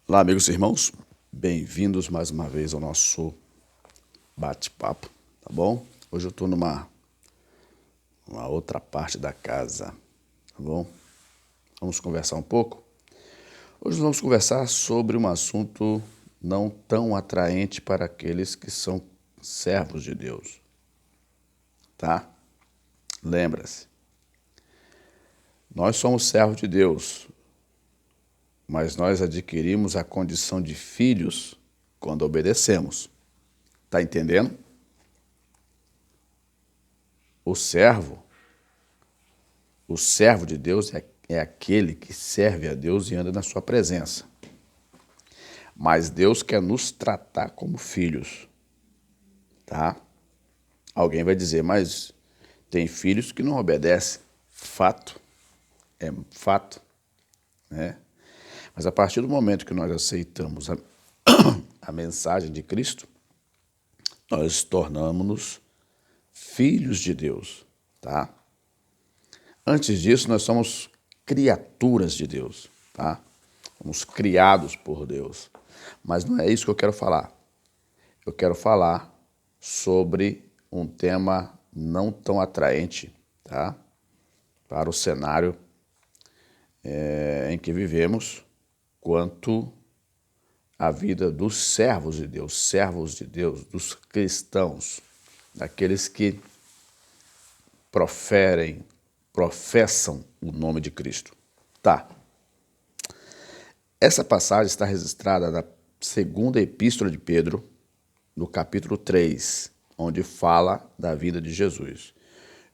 Olá, amigos e irmãos, bem-vindos mais uma vez ao nosso bate-papo, tá bom? Hoje eu estou numa outra parte da casa, tá bom? Vamos conversar um pouco? Hoje nós vamos conversar sobre um assunto não tão atraente para aqueles que são servos de Deus, tá? Lembra-se, nós somos servos de Deus, mas nós adquirimos a condição de filhos quando obedecemos. Tá entendendo? O servo de Deus é aquele que serve a Deus e anda na sua presença. Mas Deus quer nos tratar como filhos, tá? Alguém vai dizer, mas tem filhos que não obedecem. Fato, é fato, né? Mas a partir do momento que nós aceitamos a mensagem de Cristo, nós tornamos-nos filhos de Deus, tá? Antes disso, nós somos criaturas de Deus, tá? Somos criados por Deus. Mas não é isso que eu quero falar. Eu quero falar sobre um tema não tão atraente, tá? Para o cenário em que vivemos, quanto a vida dos servos de Deus, dos cristãos, daqueles que professam o nome de Cristo. Tá. Essa passagem está registrada na segunda epístola de Pedro, no capítulo 3, onde fala da vida de Jesus.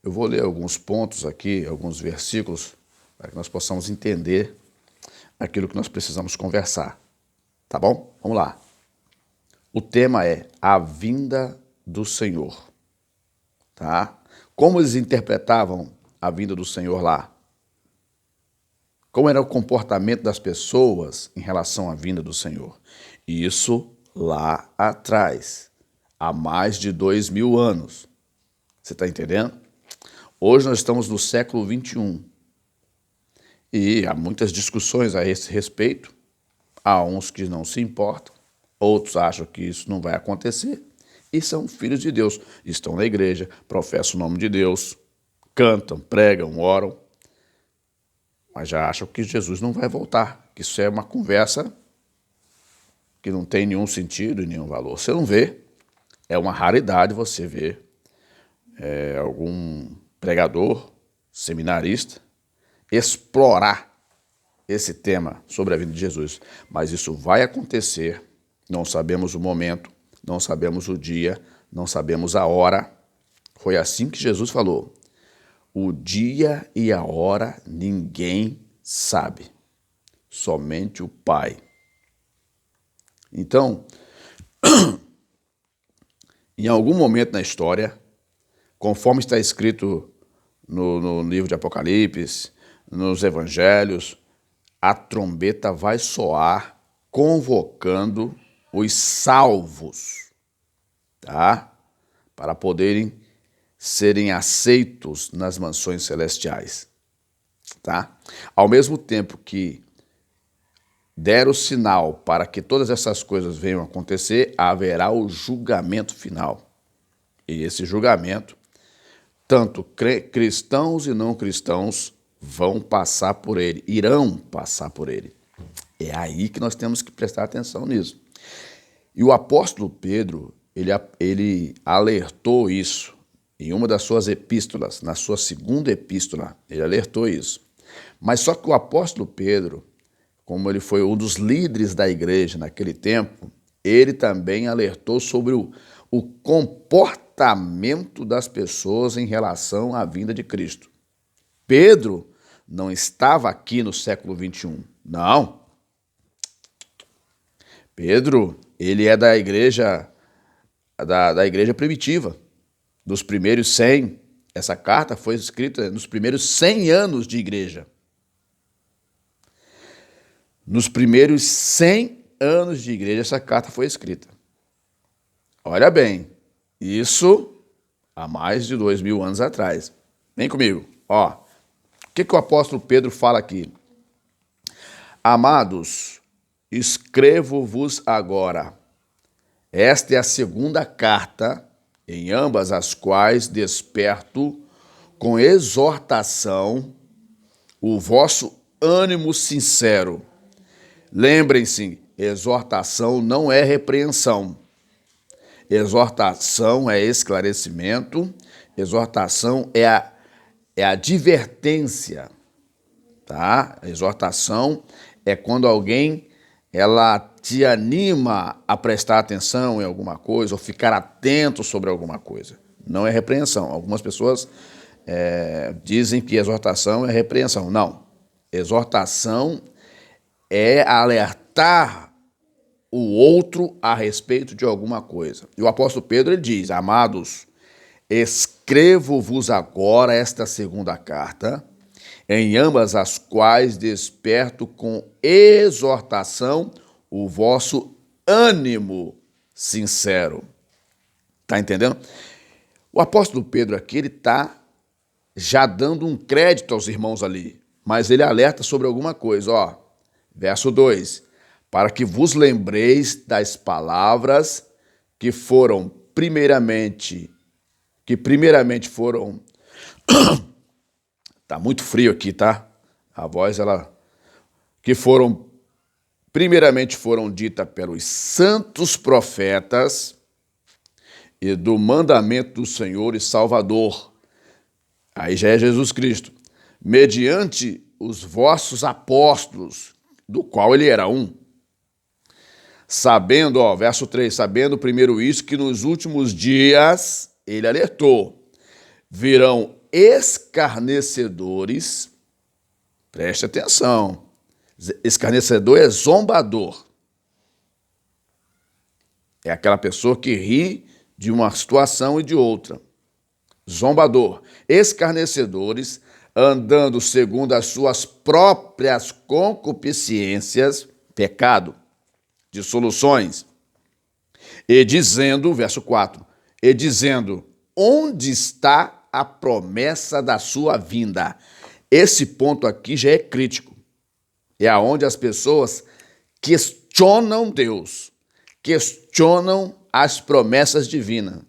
Eu vou ler alguns pontos aqui, alguns versículos, para que nós possamos entender aquilo que nós precisamos conversar. Tá bom? Vamos lá. O tema é a vinda do Senhor. Tá? Como eles interpretavam a vinda do Senhor lá? Como era o comportamento das pessoas em relação à vinda do Senhor? Isso lá atrás, há mais de 2000 anos. Você está entendendo? Hoje nós estamos no século 21 e há muitas discussões a esse respeito. Há uns que não se importam, outros acham que isso não vai acontecer e são filhos de Deus. Estão na igreja, professam o nome de Deus, cantam, pregam, oram, mas já acham que Jesus não vai voltar, que isso é uma conversa que não tem nenhum sentido e nenhum valor. Você não vê, é uma raridade você ver algum pregador, seminarista, explorar esse tema sobre a vinda de Jesus. Mas isso vai acontecer, não sabemos o momento, não sabemos o dia, não sabemos a hora. Foi assim que Jesus falou. O dia e a hora ninguém sabe, somente o Pai. Então, em algum momento na história, conforme está escrito no livro de Apocalipse, nos evangelhos, a trombeta vai soar convocando os salvos, tá? Para poderem serem aceitos nas mansões celestiais, tá? Ao mesmo tempo que der o sinal para que todas essas coisas venham a acontecer, haverá o julgamento final. E esse julgamento, tanto cristãos e não cristãos vão passar por ele, irão passar por ele. É aí que nós temos que prestar atenção nisso. E o apóstolo Pedro, ele alertou isso em uma das suas epístolas, na sua segunda epístola, ele alertou isso. Mas só que o apóstolo Pedro, como ele foi um dos líderes da igreja naquele tempo, ele também alertou sobre o comportamento das pessoas em relação à vinda de Cristo. Pedro não estava aqui no século 21, não. Pedro, ele é da igreja primitiva, dos primeiros 100. Essa carta foi escrita nos primeiros 100 anos de igreja. Nos primeiros 100 anos de igreja, essa carta foi escrita. Olha bem, isso há mais de 2000 anos atrás. Vem comigo, ó. O que o apóstolo Pedro fala aqui? Amados, escrevo-vos agora. Esta é a segunda carta, em ambas as quais desperto com exortação o vosso ânimo sincero. Lembrem-se, exortação não é repreensão. Exortação é esclarecimento, exortação é a advertência, tá? Exortação é quando alguém ela te anima a prestar atenção em alguma coisa ou ficar atento sobre alguma coisa. Não é repreensão. Algumas pessoas dizem que exortação é repreensão. Não. Exortação é alertar o outro a respeito de alguma coisa. E o apóstolo Pedro ele diz: amados, escrevo-vos agora esta segunda carta, em ambas as quais desperto com exortação o vosso ânimo sincero. Tá entendendo? O apóstolo Pedro aqui, ele está já dando um crédito aos irmãos ali, mas ele alerta sobre alguma coisa, ó. Verso 2, para que vos lembreis das palavras que primeiramente foram... Tá muito frio aqui, tá? A voz, que primeiramente foram ditas pelos santos profetas e do mandamento do Senhor e Salvador. Aí já é Jesus Cristo. Mediante os vossos apóstolos, do qual ele era um. Sabendo, verso 3, sabendo primeiro isso, que nos últimos dias, ele alertou, virão escarnecedores, preste atenção, escarnecedor é zombador. É aquela pessoa que ri de uma situação e de outra. Zombador, escarnecedores, andando segundo as suas próprias concupiscências, pecado, dissoluções, e dizendo, verso 4, e dizendo, onde está a promessa da sua vinda? Esse ponto aqui já é crítico. É aonde as pessoas questionam Deus, questionam as promessas divinas.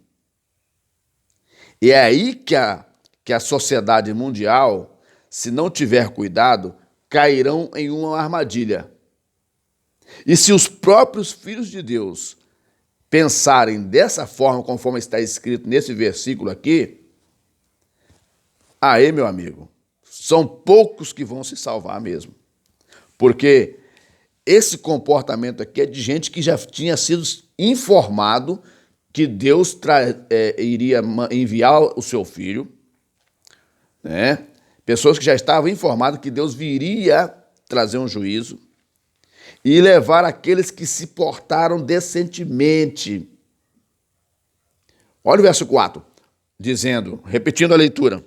E é aí que a sociedade mundial, se não tiver cuidado, cairão em uma armadilha. E se os próprios filhos de Deus pensarem dessa forma, conforme está escrito nesse versículo aqui, aí, meu amigo, são poucos que vão se salvar mesmo. Porque esse comportamento aqui é de gente que já tinha sido informado que Deus iria enviar o seu filho, né? Pessoas que já estavam informadas que Deus viria trazer um juízo e levar aqueles que se portaram decentemente. Olha o verso 4, dizendo, repetindo a leitura.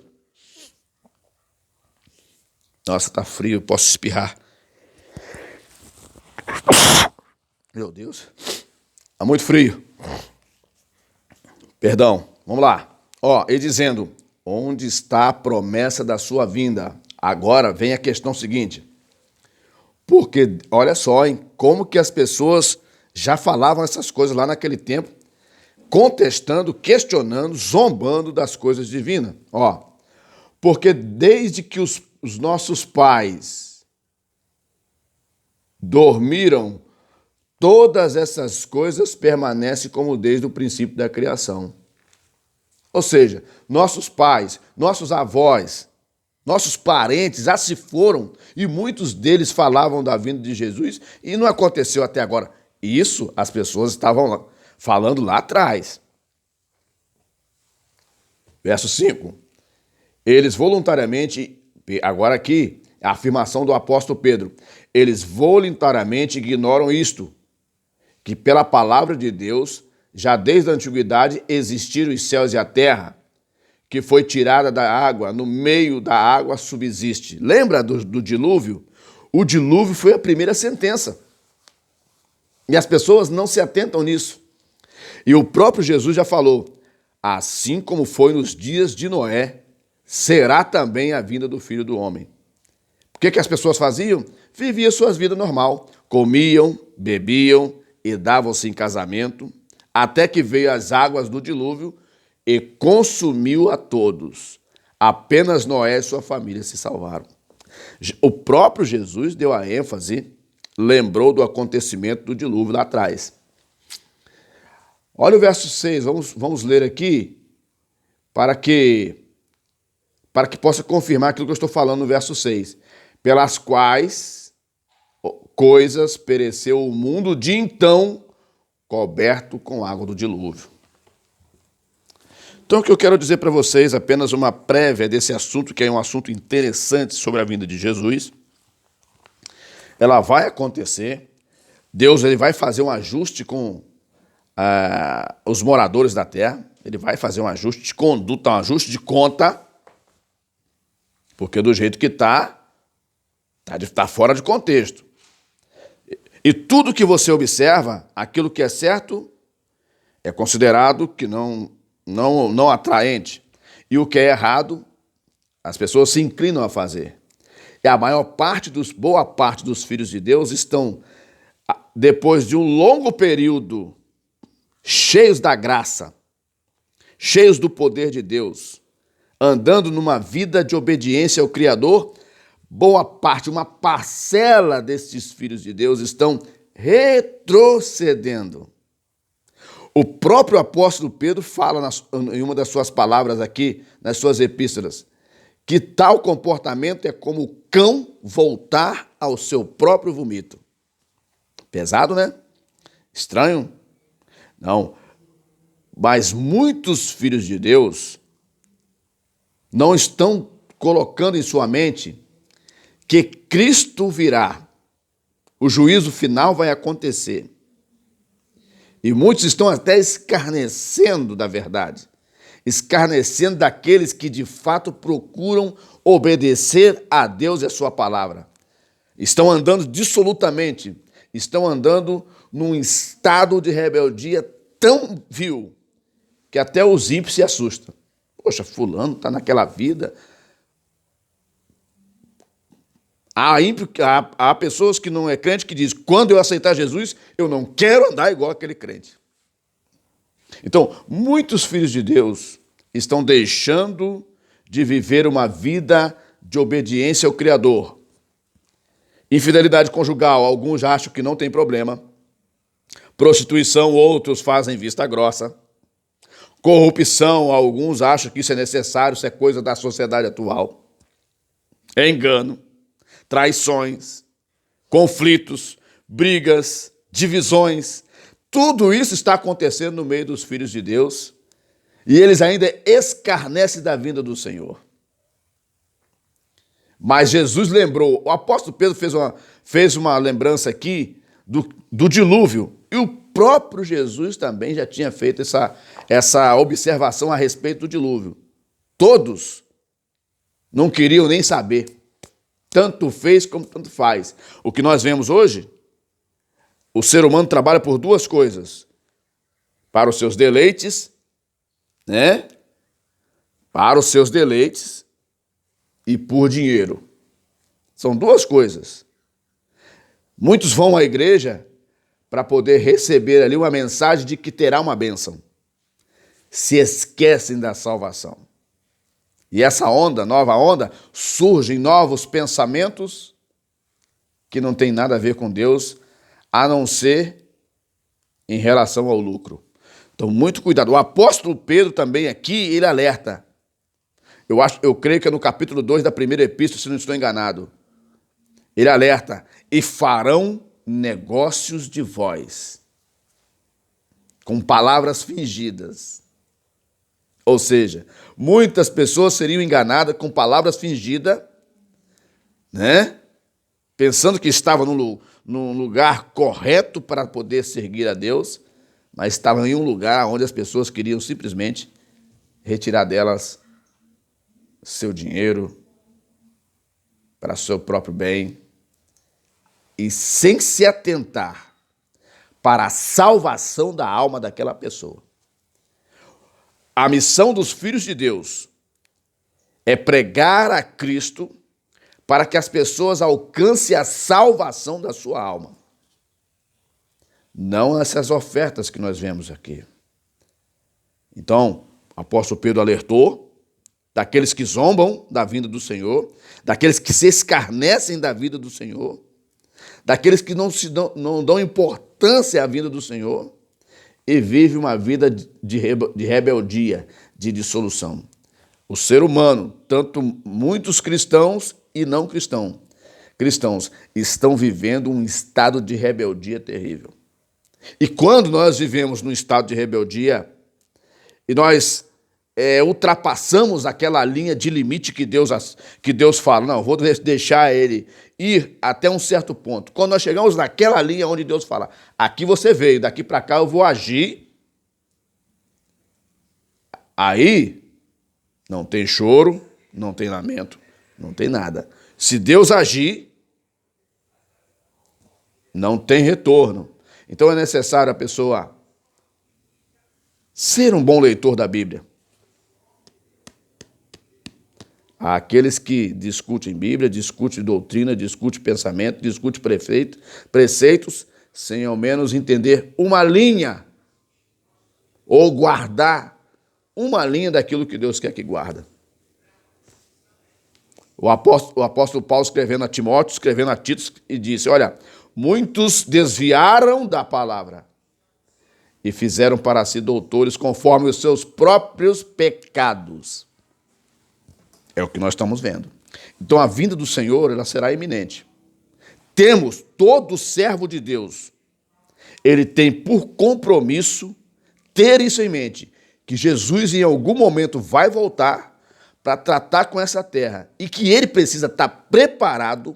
Nossa, tá frio, posso espirrar. Meu Deus, tá muito frio. Perdão, vamos lá. E dizendo, onde está a promessa da sua vinda? Agora vem a questão seguinte. Porque, olha só, hein, como que as pessoas já falavam essas coisas lá naquele tempo, contestando, questionando, zombando das coisas divinas. Porque desde que os nossos pais dormiram, todas essas coisas permanecem como desde o princípio da criação. Ou seja, nossos pais, nossos avós, nossos parentes já se foram e muitos deles falavam da vinda de Jesus e não aconteceu até agora. Isso as pessoas estavam falando lá atrás. Verso 5. Eles voluntariamente, agora aqui, a afirmação do apóstolo Pedro, eles voluntariamente ignoram isto, que pela palavra de Deus, já desde a antiguidade existiram os céus e a terra, que foi tirada da água, no meio da água subsiste. Lembra do dilúvio? O dilúvio foi a primeira sentença. E as pessoas não se atentam nisso. E o próprio Jesus já falou, assim como foi nos dias de Noé, será também a vinda do Filho do Homem. O que as pessoas faziam? Viviam suas vidas normal, comiam, bebiam e davam-se em casamento, até que veio as águas do dilúvio e consumiu a todos. Apenas Noé e sua família se salvaram. O próprio Jesus deu a ênfase, lembrou do acontecimento do dilúvio lá atrás. Olha o verso 6, vamos ler aqui para que possa confirmar aquilo que eu estou falando no verso 6. Pelas quais coisas pereceu o mundo de então, coberto com água do dilúvio. Então, o que eu quero dizer para vocês, apenas uma prévia desse assunto, que é um assunto interessante sobre a vinda de Jesus. Ela vai acontecer, Deus ele vai fazer um ajuste com os moradores da terra, ele vai fazer um ajuste de conduta, um ajuste de conta, porque do jeito que está fora de contexto. E tudo que você observa, aquilo que é certo, é considerado que não atraente. E o que é errado, as pessoas se inclinam a fazer. E a boa parte dos filhos de Deus estão, depois de um longo período, cheios da graça, cheios do poder de Deus, andando numa vida de obediência ao Criador. Boa parte, uma parcela destes filhos de Deus estão retrocedendo. O próprio apóstolo Pedro fala em uma das suas palavras aqui, nas suas epístolas, que tal comportamento é como o cão voltar ao seu próprio vomito. Pesado, né? Estranho? Não. Mas muitos filhos de Deus não estão colocando em sua mente que Cristo virá. O juízo final vai acontecer. E muitos estão até escarnecendo da verdade, escarnecendo daqueles que de fato procuram obedecer a Deus e a sua palavra. Estão andando dissolutamente, estão andando num estado de rebeldia tão vil que até os ímpios se assustam. Poxa, fulano está naquela vida. Há pessoas que não é crente que dizem, quando eu aceitar Jesus, eu não quero andar igual aquele crente. Então, muitos filhos de Deus estão deixando de viver uma vida de obediência ao Criador. Infidelidade conjugal, alguns acham que não tem problema. Prostituição, outros fazem vista grossa. Corrupção, alguns acham que isso é necessário, isso é coisa da sociedade atual. Engano. Traições, conflitos, brigas, divisões, tudo isso está acontecendo no meio dos filhos de Deus e eles ainda escarnecem da vinda do Senhor. Mas Jesus lembrou, o apóstolo Pedro fez uma lembrança aqui do dilúvio e o próprio Jesus também já tinha feito essa observação a respeito do dilúvio. Todos não queriam nem saber. Tanto fez como tanto faz. O que nós vemos hoje, o ser humano trabalha por duas coisas. Para os seus deleites, né? Para os seus deleites e por dinheiro. São duas coisas. Muitos vão à igreja para poder receber ali uma mensagem de que terá uma bênção. Se esquecem da salvação. E essa nova onda, surgem novos pensamentos que não tem nada a ver com Deus, a não ser em relação ao lucro. Então, muito cuidado. O apóstolo Pedro também aqui, ele alerta. Eu creio que é no capítulo 2 da primeira epístola, se não estou enganado. Ele alerta, e farão negócios de vós, com palavras fingidas. Ou seja, muitas pessoas seriam enganadas com palavras fingidas, né? Pensando que estavam num lugar correto para poder servir a Deus, mas estavam em um lugar onde as pessoas queriam simplesmente retirar delas seu dinheiro para seu próprio bem e sem se atentar para a salvação da alma daquela pessoa. A missão dos filhos de Deus é pregar a Cristo para que as pessoas alcancem a salvação da sua alma. Não essas ofertas que nós vemos aqui. Então, o apóstolo Pedro alertou daqueles que zombam da vinda do Senhor, daqueles que se escarnecem da vida do Senhor, daqueles que não dão importância à vinda do Senhor e vivem uma vida de rebeldia, de dissolução. O ser humano, tanto muitos cristãos e não cristãos, estão vivendo um estado de rebeldia terrível. E quando nós vivemos num estado de rebeldia e nós ultrapassamos aquela linha de limite que Deus fala, não, vou deixar ele ir até um certo ponto. Quando nós chegamos naquela linha onde Deus fala, aqui você veio, daqui para cá eu vou agir, aí não tem choro, não tem lamento, não tem nada. Se Deus agir, não tem retorno. Então é necessário a pessoa ser um bom leitor da Bíblia. Há aqueles que discutem Bíblia, discutem doutrina, discutem pensamento, discutem preceitos, sem ao menos entender uma linha ou guardar uma linha daquilo que Deus quer que guarda. O apóstolo Paulo escrevendo a Timóteo, escrevendo a Tito, e disse, olha, muitos desviaram da palavra e fizeram para si doutores conforme os seus próprios pecados. É o que nós estamos vendo. Então a vinda do Senhor, ela será iminente. Temos todo servo de Deus, ele tem por compromisso ter isso em mente, que Jesus em algum momento vai voltar para tratar com essa terra e que ele precisa estar preparado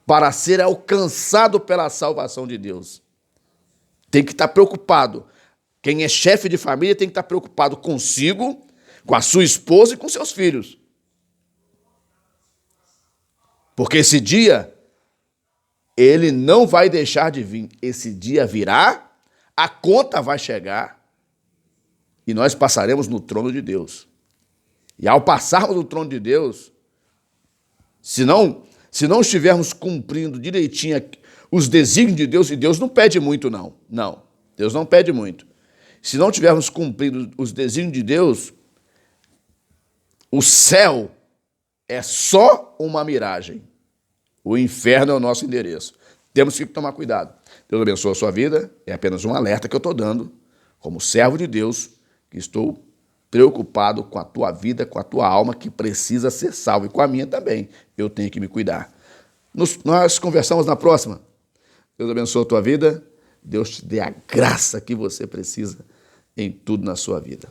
para ser alcançado pela salvação de Deus. Tem que estar preocupado. Quem é chefe de família tem que estar preocupado consigo, com a sua esposa e com seus filhos. Porque esse dia, ele não vai deixar de vir. Esse dia virá, a conta vai chegar e nós passaremos no trono de Deus. E ao passarmos no trono de Deus, se não estivermos cumprindo direitinho os desígnios de Deus, e Deus não pede muito, não. Não, Deus não pede muito. Se não tivermos cumprido os desígnios de Deus, o céu é só uma miragem. O inferno é o nosso endereço. Temos que tomar cuidado. Deus abençoe a sua vida. É apenas um alerta que eu estou dando, como servo de Deus, que estou preocupado com a tua vida, com a tua alma, que precisa ser salva. E com a minha também. Eu tenho que me cuidar. Nós conversamos na próxima. Deus abençoe a tua vida. Deus te dê a graça que você precisa em tudo na sua vida.